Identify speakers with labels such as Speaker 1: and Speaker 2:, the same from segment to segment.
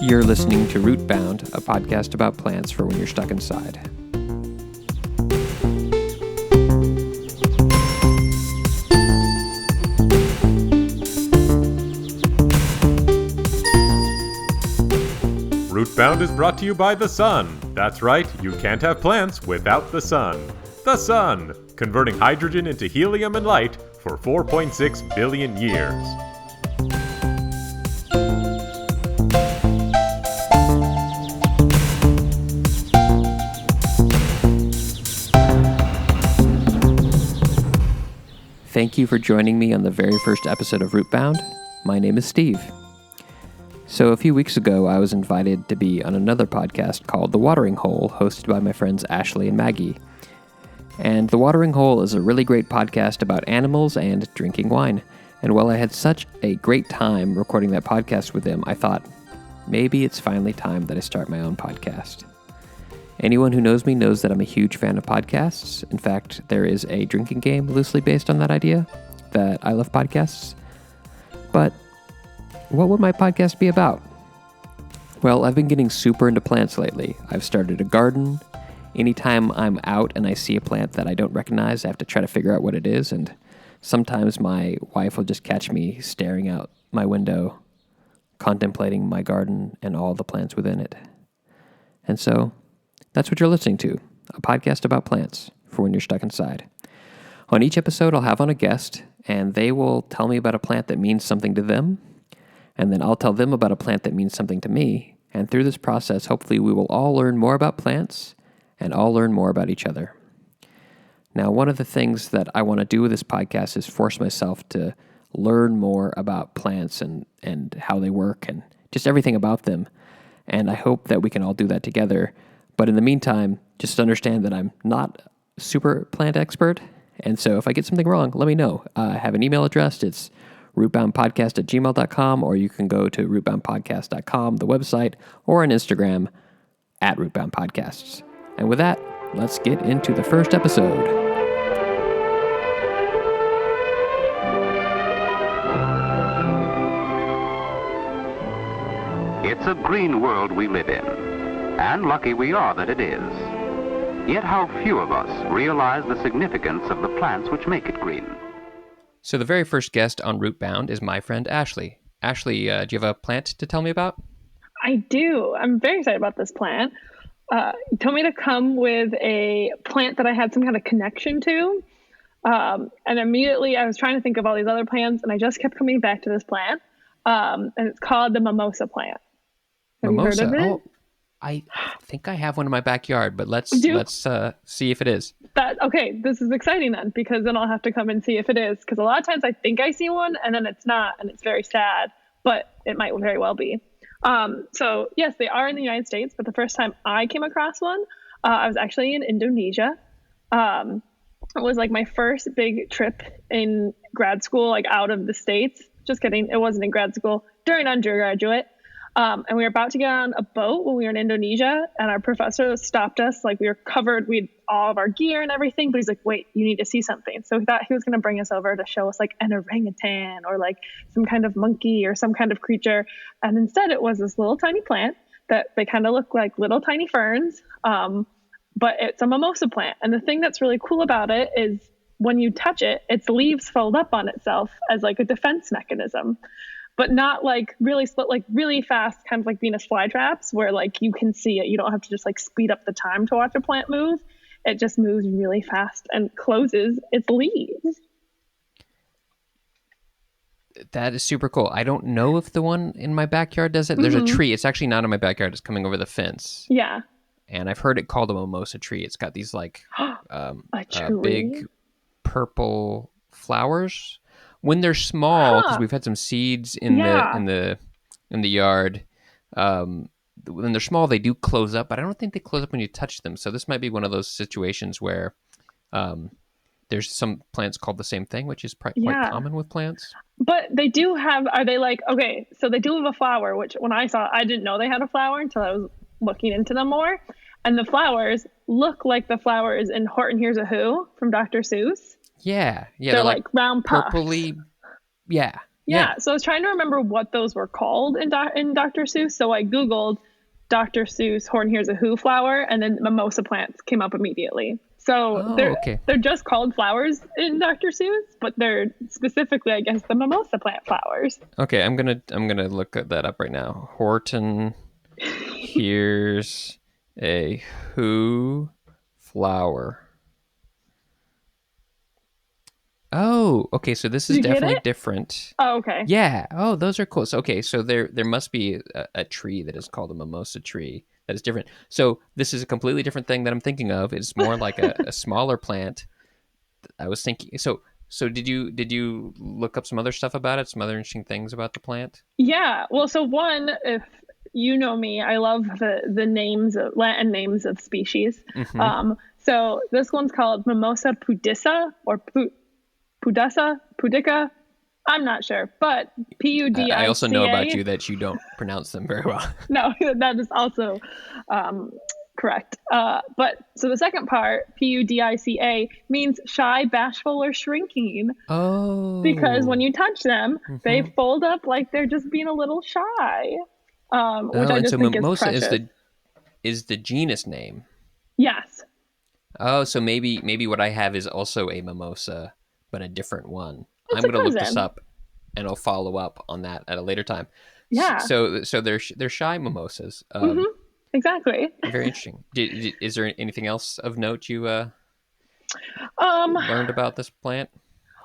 Speaker 1: You're listening to Rootbound, a podcast about plants for when you're stuck inside.
Speaker 2: Rootbound is brought to you by the sun. That's right, you can't have plants without the sun. The sun, converting hydrogen into helium and light for 4.6 billion years.
Speaker 1: Thank you for joining me on the very first episode of Rootbound. My name is Steve. So a few weeks ago, I was invited to be on another podcast called The Watering Hole, hosted by my friends Ashley and Maggie. And The Watering Hole is a really great podcast about animals and drinking wine. And while I had such a great time recording that podcast with them, I thought, maybe it's finally time that I start my own podcast. Anyone who knows me knows that I'm a huge fan of podcasts. In fact, there is a drinking game loosely based on that idea, that I love podcasts. But what would my podcast be about? Well, I've been getting super into plants lately. I've started a garden. Anytime I'm out and I see a plant that I don't recognize, I have to try to figure out what it is. And sometimes my wife will just catch me staring out my window, contemplating my garden and all the plants within it. And so that's what you're listening to, a podcast about plants for when you're stuck inside. On each episode, I'll have on a guest, and they will tell me about a plant that means something to them, and then I'll tell them about a plant that means something to me. And through this process, hopefully we will all learn more about plants and all learn more about each other. Now, one of the things that I want to do with this podcast is force myself to learn more about plants and how they work and just everything about them. And I hope that we can all do that together. But in the meantime, just understand that I'm not a super plant expert. And so if I get something wrong, let me know. I have an email address. It's rootboundpodcast@gmail.com, or you can go to rootboundpodcast.com, the website, or on Instagram @rootboundpodcasts. And with that, let's get into the first episode.
Speaker 3: It's a green world we live in, and lucky we are that it is. Yet how few of us realize the significance of the plants which make it green.
Speaker 1: So the very first guest on Rootbound is my friend Ashley. Ashley, do you have a plant to tell me about?
Speaker 4: I do. I'm very excited about this plant. You told me to come with a plant that I had some kind of connection to. And immediately I was trying to think of all these other plants, and I just kept coming back to this plant. And it's called the mimosa plant. Have
Speaker 1: Mimosa?
Speaker 4: you heard of it?
Speaker 1: Oh, I think I have one in my backyard, but let's see if it is.
Speaker 4: Okay, this is exciting then, because then I'll have to come and see if it is. Because a lot of times I think I see one, and then it's not, and it's very sad. But it might very well be. So yes, they are in the United States, but the first time I came across one, I was actually in Indonesia. It was like my first big trip in grad school, like out of the States. Just kidding. It wasn't in grad school, during undergraduate. And we were about to get on a boat when we were in Indonesia, and our professor stopped us. Like, we were covered, we had all of our gear and everything, but he's like, wait, you need to see something. So he thought he was going to bring us over to show us like an orangutan or like some kind of monkey or some kind of creature. And instead it was this little tiny plant that they kind of look like little tiny ferns. But it's a mimosa plant. And the thing that's really cool about it is when you touch it, its leaves fold up on itself as like a defense mechanism. But not like really split, like really fast, kind of like Venus flytraps, where like you can see it. You don't have to just like speed up the time to watch a plant move. It just moves really fast and closes its leaves.
Speaker 1: That is super cool. I don't know if the one in my backyard does it. There's a tree. It's actually not in my backyard. It's coming over the fence.
Speaker 4: Yeah.
Speaker 1: And I've heard it called a mimosa tree. It's got these like big purple flowers. When they're small, because we've had some seeds in the yard. When they're small, they do close up, but I don't think they close up when you touch them. So this might be one of those situations where there's some plants called the same thing, which is quite common with plants.
Speaker 4: But they do have. Are they like okay? So they do have a flower, which when I saw, I didn't know they had a flower until I was looking into them more. And the flowers look like the flowers in Horton Hears a Who from Dr. Seuss.
Speaker 1: Yeah.
Speaker 4: They're like round puffs.
Speaker 1: Purpley. Yeah.
Speaker 4: Yeah. So I was trying to remember what those were called in Dr. Seuss. So I Googled Dr. Seuss horn here's a who flower, and then mimosa plants came up immediately. So they're just called flowers in Dr. Seuss, but they're specifically, I guess, the mimosa plant flowers.
Speaker 1: Okay, I'm gonna look that up right now. Horton here's a who flower. Oh, okay. So this is
Speaker 4: You get
Speaker 1: definitely
Speaker 4: it?
Speaker 1: different.
Speaker 4: Oh, okay.
Speaker 1: Yeah. Oh, those are cool. So, okay. So there must be a tree that is called a mimosa tree that is different. So this is a completely different thing that I'm thinking of. It's more like a smaller plant. I was thinking. So did you look up some other stuff about it? Some other interesting things about the plant?
Speaker 4: Yeah. Well, so one, if you know me, I love the names of Latin names of species.
Speaker 1: Mm-hmm.
Speaker 4: So this one's called Mimosa pudicea or pudica. I'm not sure, but Pudica.
Speaker 1: I also know about you that you don't pronounce them very well.
Speaker 4: No, that is also correct. But so the second part, Pudica, means shy, bashful, or shrinking.
Speaker 1: Oh.
Speaker 4: Because when you touch them, they fold up like they're just being a little shy. Which I just think is precious.
Speaker 1: is the genus name.
Speaker 4: Yes.
Speaker 1: Oh, so maybe what I have is also a mimosa, but a different one.
Speaker 4: It's
Speaker 1: I'm going to look this up, and I'll follow up on that at a later time.
Speaker 4: Yeah.
Speaker 1: So they're shy mimosas.
Speaker 4: Exactly.
Speaker 1: Very interesting. Is there anything else of note you learned about this plant?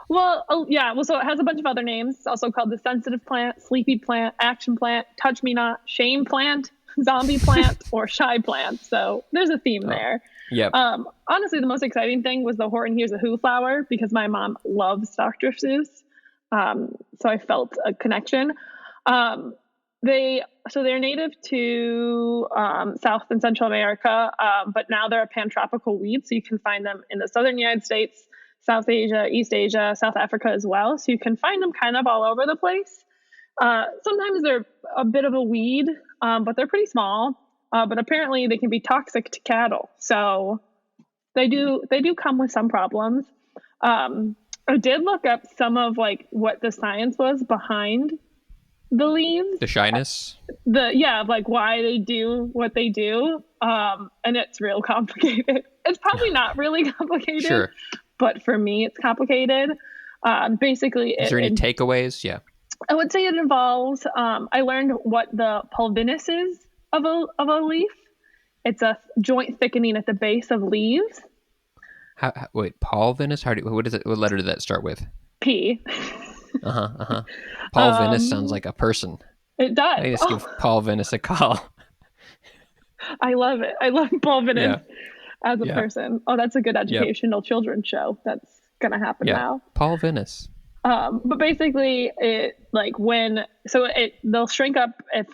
Speaker 4: Well, yeah. Well, so it has a bunch of other names. It's also called the sensitive plant, sleepy plant, action plant, touch me not, shame plant, zombie plant, or shy plant. So there's a theme there.
Speaker 1: Yep.
Speaker 4: Honestly, the most exciting thing was the horn here's a who flower because my mom loves Dr. Seuss. So I felt a connection. They're native to South and Central America, but now they're a pantropical weed, so you can find them in the southern United States, South Asia, East Asia, South Africa as well. So you can find them kind of all over the place. Sometimes they're a bit of a weed, but they're pretty small. But apparently they can be toxic to cattle. So they do come with some problems. I did look up some of like what the science was behind the leaves.
Speaker 1: The shyness?
Speaker 4: Like why they do what they do. And it's real complicated. It's probably not really complicated.
Speaker 1: Sure.
Speaker 4: But for me, it's complicated. Basically,
Speaker 1: is there any takeaways? Yeah.
Speaker 4: I would say it involves. I learned what the pulvinus is of a leaf. It's a joint thickening at the base of leaves.
Speaker 1: Wait, pulvinus? What is it? What letter did that start with?
Speaker 4: P.
Speaker 1: Paul Venus sounds like a person.
Speaker 4: It does.
Speaker 1: I just give Paul Venus a call.
Speaker 4: I love it. I love Paul Venus as a person. Oh, that's a good educational children's show. That's gonna happen now.
Speaker 1: Paul Venus.
Speaker 4: But basically, they'll shrink up if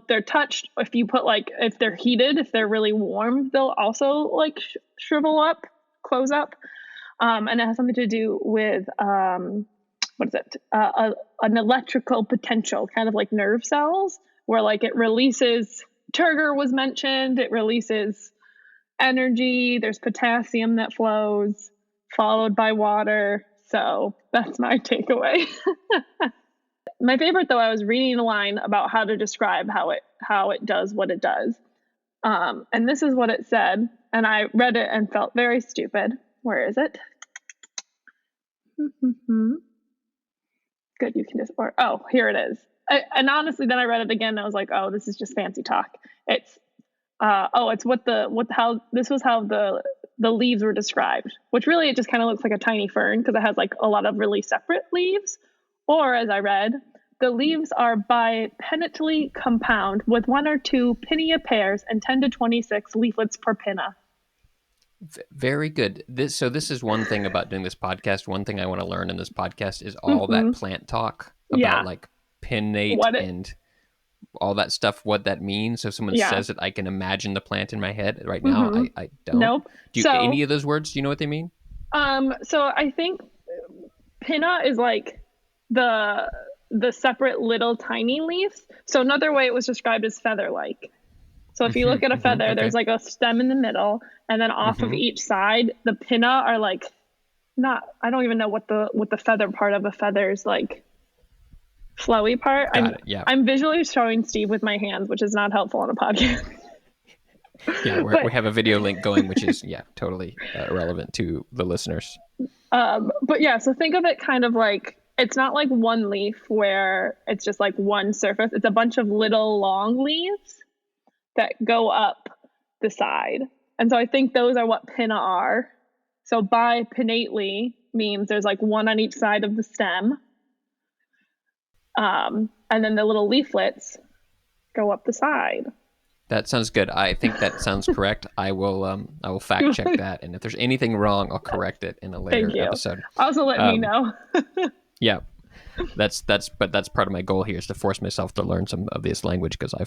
Speaker 4: they're touched. If you put if they're heated, if they're really warm, they'll also shrivel up, close up. And it has something to do with what is it? An electrical potential, kind of like nerve cells, where it releases. Turgor was mentioned. It releases energy. There's potassium that flows, followed by water. So that's my takeaway. My favorite, though, I was reading a line about how to describe how it does what it does. And this is what it said. And I read it and felt very stupid. Where is it? Good, you can just, here it is. And honestly, then I read it again and I was like, oh, this is just fancy talk. It's how the leaves were described, which really it just kind of looks like a tiny fern because it has a lot of really separate leaves. Or as I read, the leaves are bipinnately compound with 1 or 2 pinna pairs and 10 to 26 leaflets per pinna.
Speaker 1: Very good. This is one thing about doing this podcast. One thing I want to learn in this podcast is all that plant talk about pinnate and all that stuff, what that means. So if someone says it, I can imagine the plant in my head. Right now, I don't.
Speaker 4: Nope.
Speaker 1: Any of those words, do you know what they mean?
Speaker 4: So I think pinna is the separate little tiny leaves. So another way it was described as feather-like. So if you look at a feather, there's a stem in the middle, and then off of each side, the pinna are I don't even know what the feather part of a feather is like. flowy part.
Speaker 1: Got it. Yeah.
Speaker 4: I'm visually showing Steve with my hands, which is not helpful on a podcast.
Speaker 1: Yeah, we have a video link going, which is totally irrelevant to the listeners.
Speaker 4: But yeah, so think of it kind of like, it's not like one leaf where it's just like one surface. It's a bunch of little long leaves that go up the side. And so I think those are what pinna are. So bipinnately means there's like one on each side of the stem. And then the little leaflets go up the side.
Speaker 1: That sounds good. I think that sounds correct. I will fact check that, and if there's anything wrong, I'll correct it in a later episode.
Speaker 4: Also, let me know.
Speaker 1: Yeah, that's part of my goal here is to force myself to learn some of this language because I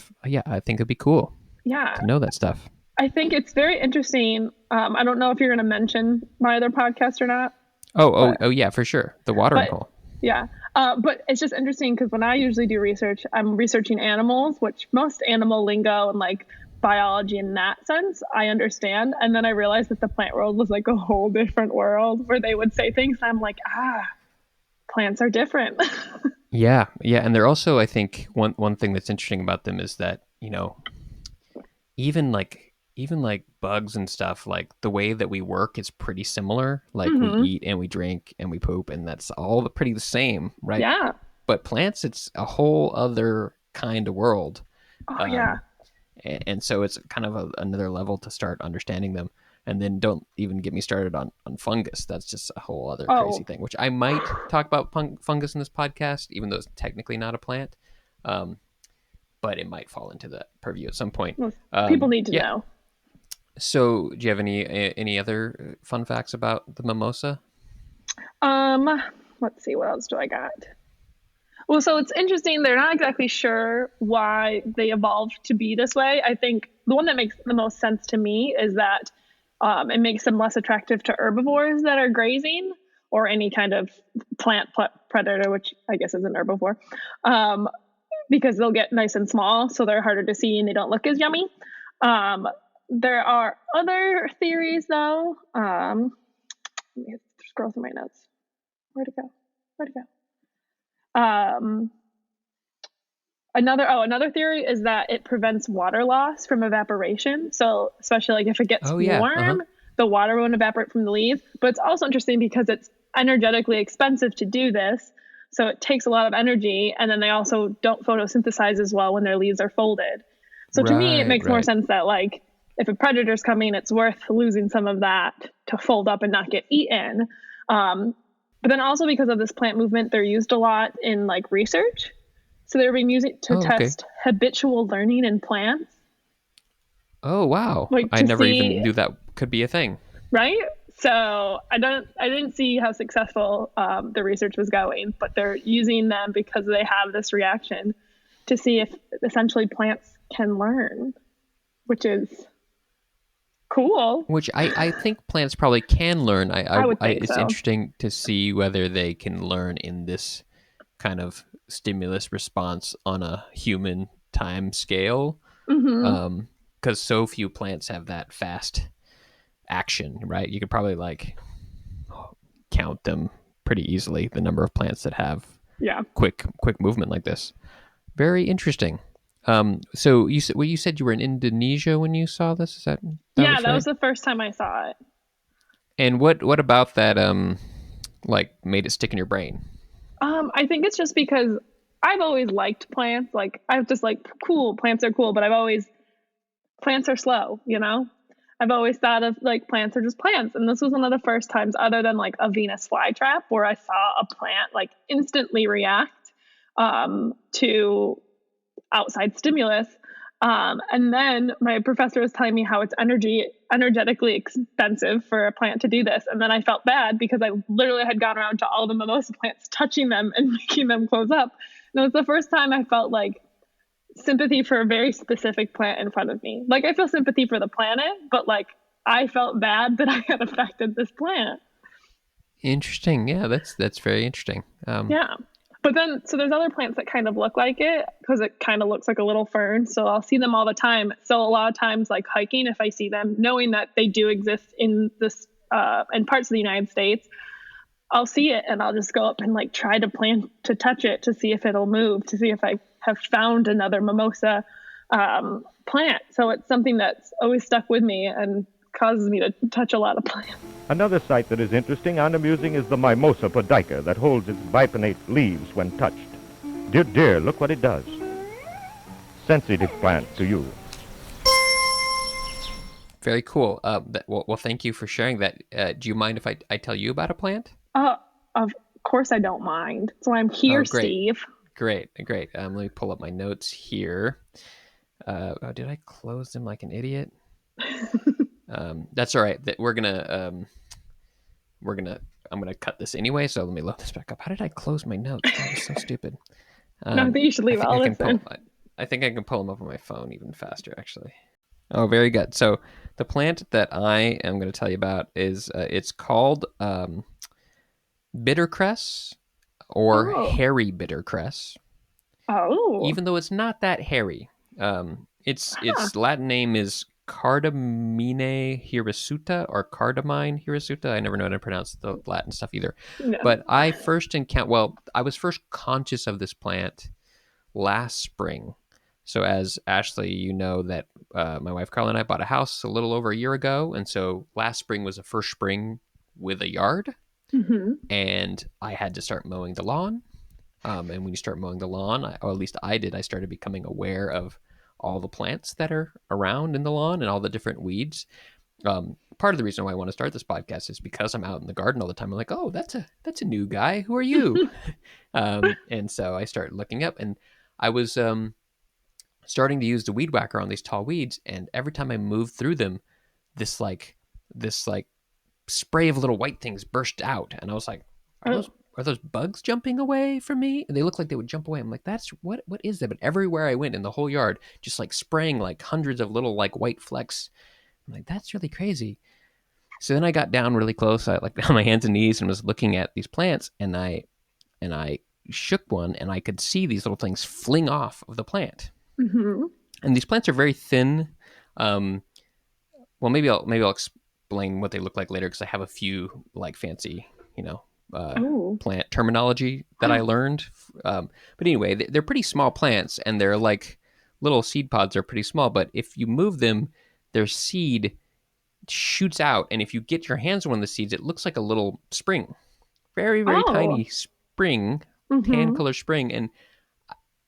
Speaker 1: think it'd be cool.
Speaker 4: Yeah,
Speaker 1: to know that stuff.
Speaker 4: I think it's very interesting. I don't know if you're going to mention my other podcast or not.
Speaker 1: Oh yeah, for sure. The watering hole.
Speaker 4: Yeah. But it's just interesting because when I usually do research, I'm researching animals, which most animal lingo and like biology in that sense, I understand. And then I realized that the plant world was like a whole different world where they would say things. And I'm like, plants are different.
Speaker 1: Yeah. And they're also, I think, one thing that's interesting about them is that, even like bugs and stuff, like the way that we work is pretty similar. Like we eat and we drink and we poop, and that's all pretty the same, right?
Speaker 4: Yeah.
Speaker 1: But plants, it's a whole other kind of world.
Speaker 4: Oh, yeah.
Speaker 1: And so it's kind of another level to start understanding them. And then don't even get me started on fungus. That's just a whole other crazy thing, which I might talk about fungus in this podcast, even though it's technically not a plant. But it might fall into the purview at some point.
Speaker 4: Well, people need to know.
Speaker 1: So, do you have any other fun facts about the mimosa?
Speaker 4: Let's see, what else do I got? Well, so it's interesting. They're not exactly sure why they evolved to be this way. I think the one that makes the most sense to me is that it makes them less attractive to herbivores that are grazing or any kind of plant predator, which I guess is an herbivore, because they'll get nice and small, so they're harder to see and they don't look as yummy. There are other theories, though. Let me scroll through my notes. Where'd it go? Another theory is that it prevents water loss from evaporation. So especially like if it gets warm, the water won't evaporate from the leaves. But it's also interesting because it's energetically expensive to do this. So it takes a lot of energy, and then they also don't photosynthesize as well when their leaves are folded. So to me, it makes more sense that like if a predator's coming, it's worth losing some of that to fold up and not get eaten. But then also because of this plant movement, they're used a lot in like research. So they're being used to test habitual learning in plants.
Speaker 1: Oh, wow. Like, I never even knew that could be a thing.
Speaker 4: Right? So I didn't see how successful the research was going, but they're using them because they have this reaction to see if essentially plants can learn, which is cool.
Speaker 1: Which I think plants probably can learn.
Speaker 4: I would think
Speaker 1: it's
Speaker 4: so.
Speaker 1: interesting to see whether they can learn in this kind of stimulus response on a human time scale. Because so few plants have that fast action, right? You could probably like count them pretty easily, the number of plants that have quick movement like this. Very interesting. So you said you were in Indonesia when you saw this? Is that
Speaker 4: that was the first time I saw it. And
Speaker 1: what about that like made it stick in your brain?
Speaker 4: I think it's just because I've always liked plants. Like I've just like cool, plants are cool, but plants are slow, I've always thought of like plants are just plants. And this was one of the first times other than like a Venus flytrap where I saw a plant like instantly react to outside stimulus. And then my professor was telling me how it's energetically expensive for a plant to do this. And then I felt bad because I literally had gone around to all the mimosa plants, touching them and making them close up. And it was the first time I felt like sympathy for a very specific plant in front of me. Like I feel sympathy for the planet, but like I felt bad that I had affected this plant.
Speaker 1: Interesting. Yeah, that's very interesting.
Speaker 4: But then, so there's other plants that kind of look like it because it kind of looks like a little fern. So I'll see them all the time. So a lot of times, like hiking, if I see them, knowing that they do exist in this in parts of the United States, I'll see it and I'll just go up and like try to plan to touch it to see if it'll move, to see if I have found another mimosa plant. So it's something that's always stuck with me and causes me to touch a lot of plants.
Speaker 5: Another sight that is interesting and amusing is the Mimosa podica that holds its bipinnate leaves when touched. Dear, dear, look what it does. Sensitive plant to you.
Speaker 1: Very cool. Well, thank you for sharing that. Do you mind if I tell you about a plant?
Speaker 4: Of course I don't mind. That's why I'm here,
Speaker 1: Oh, great.
Speaker 4: Steve.
Speaker 1: Great. Let me pull up my notes here. Did I close them like an idiot? That's all right. I'm gonna cut this anyway. So let me load this back up. How did I close my notes? That was so stupid.
Speaker 4: No, I think you should leave. I'll listen.
Speaker 1: I think I can pull them up on my phone even faster, actually. Oh, very good. So the plant that I am going to tell you about is it's called bittercress or hairy bittercress.
Speaker 4: Oh.
Speaker 1: Even though it's not that hairy. Its Latin name is Cardamine hirsuta or Cardamine hirsuta. I never know how to pronounce the Latin stuff either.
Speaker 4: No.
Speaker 1: But I was first conscious of this plant last spring. So as Ashley, you know that my wife Carla and I bought a house a little over a year ago. And so last spring was the first spring with a yard.
Speaker 4: Mm-hmm.
Speaker 1: And I had to start mowing the lawn. And when you start mowing the lawn, or at least I did, I started becoming aware of all the plants that are around in the lawn and all the different weeds. Part of the reason why I want to start this podcast is because I'm out in the garden all the time. I'm like, oh, that's a new guy. Who are you? And so I started looking up, and I was starting to use the weed whacker on these tall weeds. And every time I moved through them, this spray of little white things burst out, and I was like, are those bugs jumping away from me? And they look like they would jump away. I'm like, that's what is that? But everywhere I went in the whole yard, just like spraying like hundreds of little like white flecks. I'm like, that's really crazy. So then I got down really close. I like on my hands and knees and was looking at these plants, and I shook one, and I could see these little things fling off of the plant.
Speaker 4: Mm-hmm.
Speaker 1: And these plants are very thin. Well, maybe I'll explain what they look like later, because I have a few like fancy, plant terminology that I learned. But anyway, they're pretty small plants, and they're like little seed pods are pretty small. But if you move them, their seed shoots out, and if you get your hands on one of the seeds, it looks like a little spring, very, very tiny spring, tan color spring. And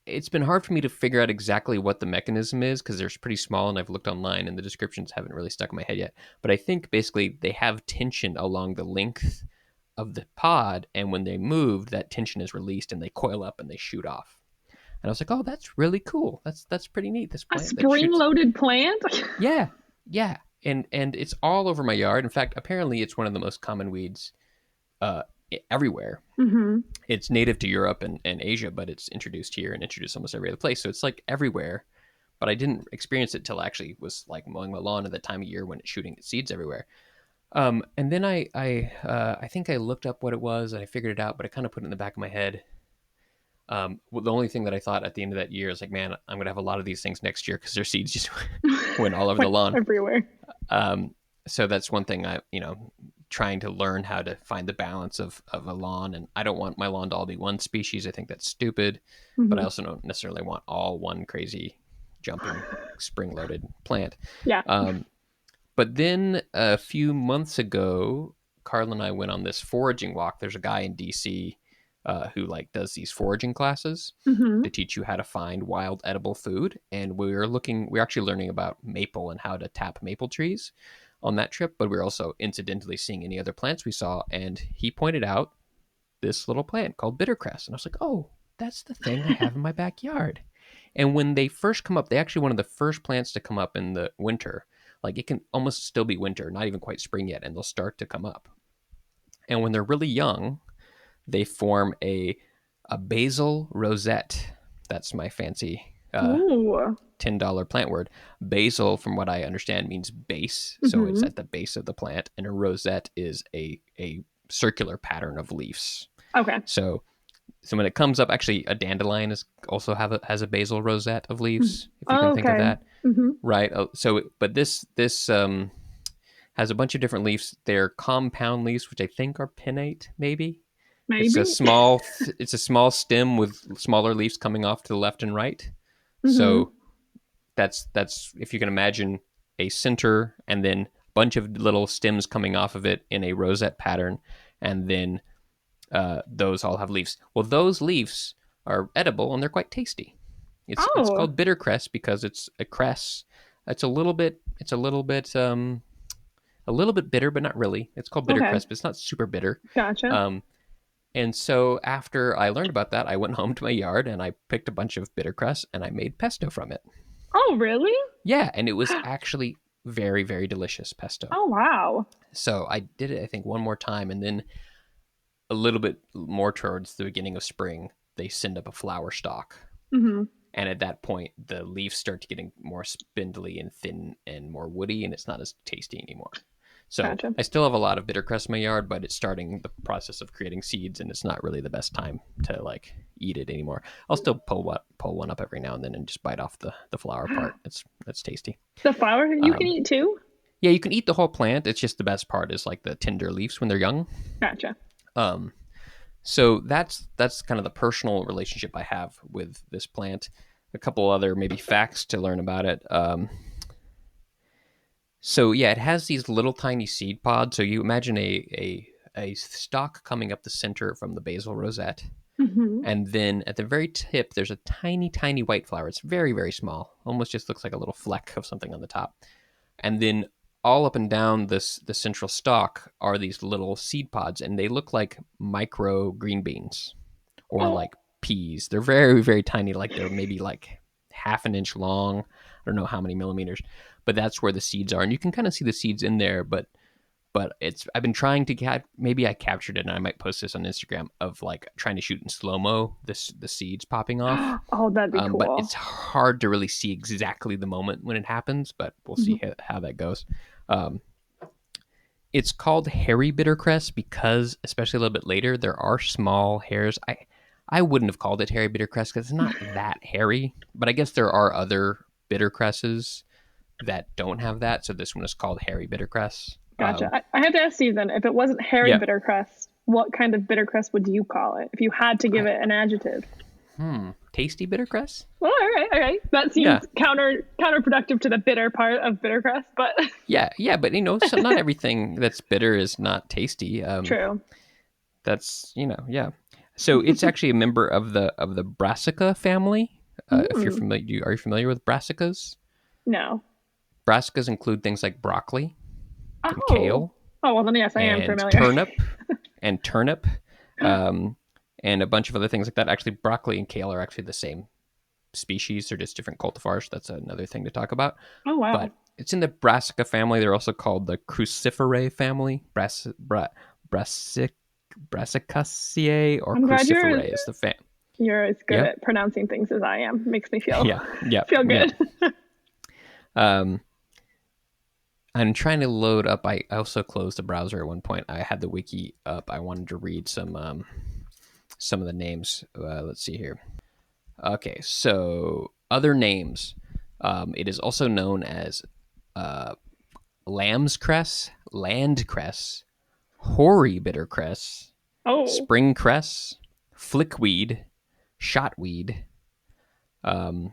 Speaker 1: it's been hard for me to figure out exactly what the mechanism is, because they're pretty small, and I've looked online and the descriptions haven't really stuck in my head yet. But I think basically they have tension along the length of the pod, and when they move, that tension is released and they coil up and they shoot off. And I was like, oh, that's really cool. That's pretty neat. This plant,
Speaker 4: a spring-loaded plant?
Speaker 1: Yeah. And it's all over my yard. In fact, apparently it's one of the most common weeds everywhere.
Speaker 4: Mm-hmm.
Speaker 1: It's native to Europe and Asia, but it's introduced here and introduced almost every other place. So it's like everywhere. But I didn't experience it till I actually was like mowing my lawn at the time of year when it's shooting its seeds everywhere. And then I think I looked up what it was, and I figured it out, but I kind of put it in the back of my head. Well, the only thing that I thought at the end of that year is like, man, I'm going to have a lot of these things next year, because their seeds just went all over the lawn.
Speaker 4: Everywhere.
Speaker 1: So that's one thing trying to learn how to find the balance of a lawn. And I don't want my lawn to all be one species. I think that's stupid, but I also don't necessarily want all one crazy jumping spring-loaded plant.
Speaker 4: Yeah.
Speaker 1: But then a few months ago, Carla and I went on this foraging walk. There's a guy in DC who like does these foraging classes to teach you how to find wild edible food. And we're actually learning about maple and how to tap maple trees on that trip. But we're also incidentally seeing any other plants we saw. And he pointed out this little plant called bittercress. And I was like, oh, that's the thing I have in my backyard. And when they first come up, they actually one of the first plants to come up in the winter. Like it can almost still be winter, not even quite spring yet, and they'll start to come up. And when they're really young, they form a basil rosette. That's my fancy $10 plant word. Basil, from what I understand, means base. So it's at the base of the plant. And a rosette is a circular pattern of leaves. Okay. So when it comes up, actually a dandelion has a basil rosette of leaves, if you can think of that. Right. But this Has a bunch of different leaves. They're compound leaves, which I think are pinnate, maybe. It's a
Speaker 4: Maybe.
Speaker 1: small it's a small stem with smaller leaves coming off to the left and right.
Speaker 4: Hmm.
Speaker 1: So that's if you can imagine a center and then a bunch of little stems coming off of it in a rosette pattern, and then those all have leaves. Well, those leaves are edible and they're quite tasty. It's
Speaker 4: Oh,
Speaker 1: called bittercress because it's a cress. It's a little bit a little bit bitter, but not really. It's called
Speaker 4: okay.
Speaker 1: bittercress, but it's not super bitter.
Speaker 4: Gotcha.
Speaker 1: Um, and so after I learned about that, I went home to my yard and I picked a bunch of bittercress and I made pesto from it.
Speaker 4: Oh, really?
Speaker 1: Yeah, and it was actually very, very delicious pesto.
Speaker 4: Oh, wow.
Speaker 1: So I did it, I think, one more time, and then a little bit more towards the beginning of spring, they send up a flower stalk.
Speaker 4: Hmm.
Speaker 1: And at that point, the leaves start getting more spindly and thin and more woody, and it's not as tasty anymore. So
Speaker 4: Gotcha.
Speaker 1: I still have a lot of bittercress in my yard, but it's starting the process of creating seeds, and it's not really the best time to like eat it anymore. I'll still pull one up every now and then and just bite off the flower part. That's tasty.
Speaker 4: The flower you can eat too?
Speaker 1: Yeah, you can eat the whole plant. It's just the best part is like the tender leaves when they're young.
Speaker 4: Gotcha.
Speaker 1: Um, so that's kind of the personal relationship I have with this plant. A couple other maybe facts to learn about it. So yeah, it has these little tiny seed pods. So you imagine a stalk coming up the center from the basal rosette,
Speaker 4: Hmm.
Speaker 1: and then at the very tip there's a tiny tiny white flower. It's very very small, almost just looks like a little fleck of something on the top. And then all up and down the central stalk are these little seed pods, and they look like micro green beans or
Speaker 4: Oh,
Speaker 1: like peas. They're very very tiny, like they're maybe like half an inch long. I don't know how many millimeters, but that's where the seeds are, and you can kind of see the seeds in there. But it's I've been trying to maybe I captured it, and I might post this on Instagram of like trying to shoot in slow mo the seeds popping off.
Speaker 4: oh, that'd be
Speaker 1: But
Speaker 4: cool.
Speaker 1: it's hard to really see exactly the moment when it happens. But we'll
Speaker 4: Mhm.
Speaker 1: see how that goes. Um, it's called hairy bittercress because, especially a little bit later, there are small hairs. I wouldn't have called it hairy bittercress because it's not that hairy. But I guess there are other bittercresses that don't have that. So this one is called hairy bittercress.
Speaker 4: Gotcha. I have to ask you then, if it wasn't hairy
Speaker 1: Yeah,
Speaker 4: bittercress, what kind of bittercress would you call it if you had to give
Speaker 1: I
Speaker 4: it an adjective?
Speaker 1: tasty bittercress.
Speaker 4: Well, all right. That
Speaker 1: Yeah,
Speaker 4: seems counterproductive to the bitter part of bittercress, but
Speaker 1: yeah. But so not everything that's bitter is not tasty.
Speaker 4: true.
Speaker 1: That's yeah. So it's actually a member of the Brassica family. If you're
Speaker 4: Mm,
Speaker 1: familiar, are you familiar with brassicas?
Speaker 4: no.
Speaker 1: Brassicas include things like broccoli and
Speaker 4: Oh.
Speaker 1: kale
Speaker 4: Oh, well, then yes, I am
Speaker 1: and
Speaker 4: familiar.
Speaker 1: turnip, um, and a bunch of other things like that. Actually, broccoli and kale are actually the same species. They're just different cultivars. That's another thing to talk about.
Speaker 4: Oh, wow.
Speaker 1: But it's in the Brassica family. They're also called the Cruciferae family. Brassic, Brassicaceae or
Speaker 4: I'm glad
Speaker 1: Cruciferae is the
Speaker 4: you're as good
Speaker 1: Yeah,
Speaker 4: at pronouncing things as I am. Makes me feel
Speaker 1: yeah,
Speaker 4: feel
Speaker 1: yeah.
Speaker 4: good.
Speaker 1: Um, I'm trying to load up. I also closed the browser at one point. I had the wiki up. I wanted to read some of the names. Let's see here. Okay, so other names. It is also known as uh, lamb's cress, land cress, hoary bittercress,
Speaker 4: Oh,
Speaker 1: spring cress, flickweed, shotweed, um,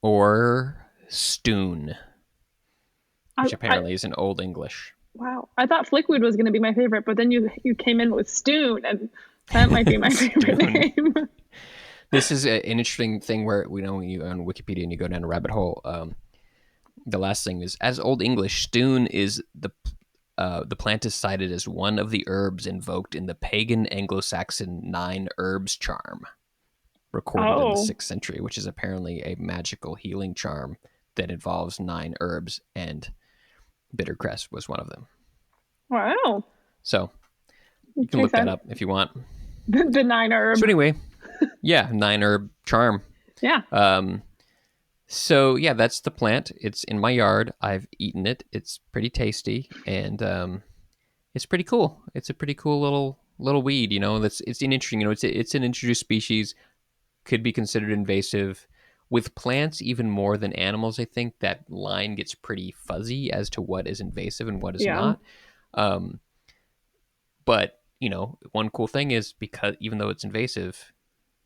Speaker 1: or stoon, which
Speaker 4: I
Speaker 1: apparently is in Old English.
Speaker 4: wow. I thought Flickwood was going to be my favorite, but then you came in with Stoon, and that might be my favorite
Speaker 1: Stoon.
Speaker 4: name.
Speaker 1: This is an interesting thing where we know when you on Wikipedia and you go down a rabbit hole. The last thing is, as Old English, stoon is the plant is cited as one of the herbs invoked in the pagan Anglo-Saxon 9 herbs charm, recorded in the
Speaker 4: Oh,
Speaker 1: 6th century, which is apparently a magical healing charm that involves 9 herbs, and bittercress was one of them.
Speaker 4: wow.
Speaker 1: So you can
Speaker 4: Okay,
Speaker 1: look that
Speaker 4: so
Speaker 1: up if you want.
Speaker 4: the nine herb.
Speaker 1: So anyway, yeah, 9 herb charm.
Speaker 4: Yeah.
Speaker 1: So yeah, that's the plant. It's in my yard. I've eaten it. It's pretty tasty, and it's pretty cool. It's a pretty cool little weed. That's it's an interesting. It's an introduced species. Could be considered invasive. with plants, even more than animals, I think that line gets pretty fuzzy as to what is invasive and what is
Speaker 4: Yeah.
Speaker 1: not. Um, but, one cool thing is because even though it's invasive,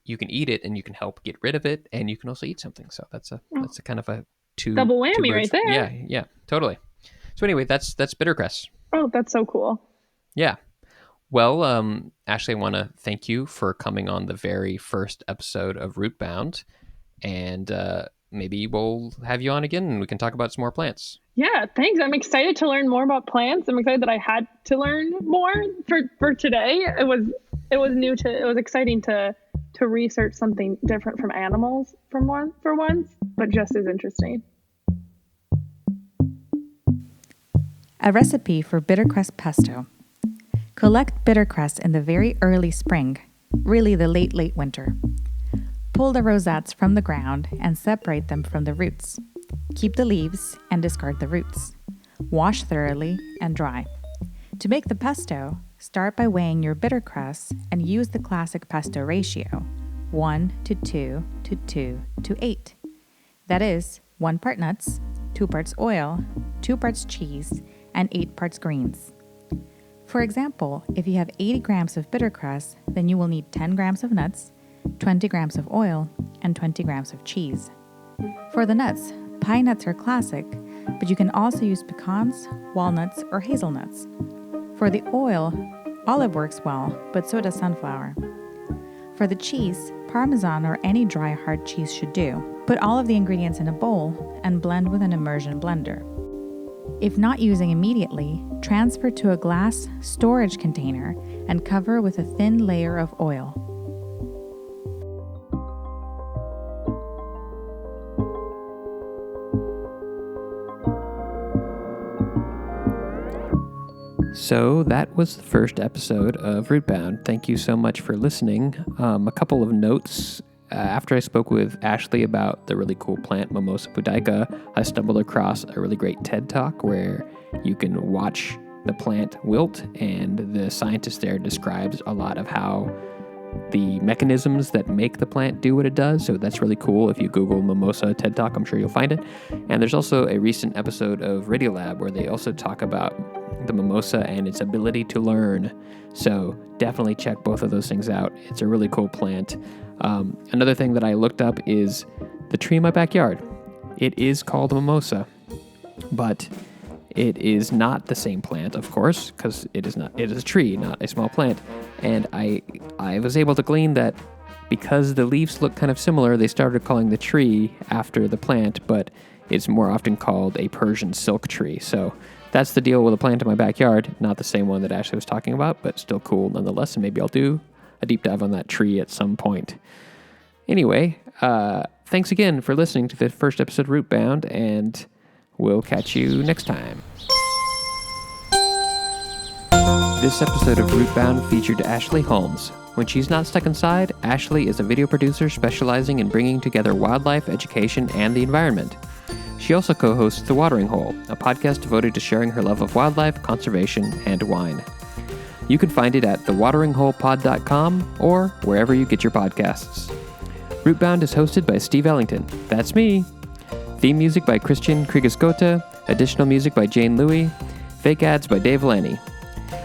Speaker 1: you can eat it and you can help get rid of it, and you can also eat something. So that's a kind of a two
Speaker 4: Double whammy
Speaker 1: birds.
Speaker 4: right there.
Speaker 1: Yeah, totally. So anyway, that's bittercress.
Speaker 4: Oh, that's so cool.
Speaker 1: Yeah. Well, Ashley, I want to thank you for coming on the very first episode of Rootbound, and maybe we'll have you on again and we can talk about some more plants.
Speaker 4: Yeah, thanks. I'm excited to learn more about plants. I'm excited that I had to learn more for today. It was exciting to research something different from animals for once, but just as interesting.
Speaker 6: A recipe for bittercress pesto. Collect bittercress in the very early spring, really the late winter. Pull the rosettes from the ground and separate them from the roots. Keep the leaves and discard the roots. Wash thoroughly and dry. To make the pesto, start by weighing your bittercress and use the classic pesto ratio, 1 to 2 to 2 to 8. That is, 1 part nuts, 2 parts oil, 2 parts cheese, and 8 parts greens. For example, if you have 80 grams of bittercress, then you will need 10 grams of nuts, 20 grams of oil, and 20 grams of cheese. For the nuts, pine nuts are classic, but you can also use pecans, walnuts, or hazelnuts. For the oil, olive works well, but so does sunflower. For the cheese, Parmesan or any dry hard cheese should do. Put all of the ingredients in a bowl and blend with an immersion blender. If not using immediately, transfer to a glass storage container and cover with a thin layer of oil.
Speaker 1: So that was the first episode of Rootbound. Thank you so much for listening. A couple of notes. After I spoke with Ashley about the really cool plant Mimosa pudica, I stumbled across a really great TED Talk where you can watch the plant wilt, and the scientist there describes a lot of how the mechanisms that make the plant do what it does. So that's really cool. If you Google Mimosa TED Talk, I'm sure you'll find it. And there's also a recent episode of Radiolab where they also talk about the mimosa and its ability to learn. So definitely check both of those things out. It's a really cool plant. Another thing that I looked up is the tree in my backyard. It is called a mimosa, but it is not the same plant, of course, because it is a tree, not a small plant. And I was able to glean that because the leaves look kind of similar, they started calling the tree after the plant, but it's more often called a Persian silk tree. So that's the deal with a plant in my backyard. Not the same one that Ashley was talking about, but still cool nonetheless. And maybe I'll do a deep dive on that tree at some point. Anyway, thanks again for listening to the first episode of Rootbound, and we'll catch you next time. This episode of Rootbound featured Ashley Holmes. When she's not stuck inside, Ashley is a video producer specializing in bringing together wildlife, education, and the environment. She also co-hosts The Watering Hole, a podcast devoted to sharing her love of wildlife, conservation, and wine. You can find it at thewateringholepod.com or wherever you get your podcasts. Rootbound is hosted by Steve Ellington. That's me. Theme music by Christian Kriegesgota, additional music by Jane Louie, fake ads by Dave Lanny.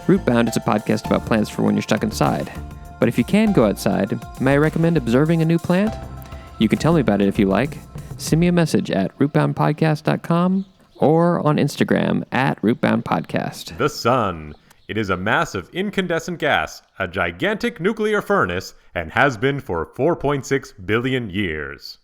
Speaker 1: Rootbound is a podcast about plants for when you're stuck inside. But if you can go outside, may I recommend observing a new plant? You can tell me about it if you like. Send me a message at rootboundpodcast.com or on Instagram at rootboundpodcast.
Speaker 2: The sun. It is a mass of incandescent gas, a gigantic nuclear furnace, and has been for 4.6 billion years.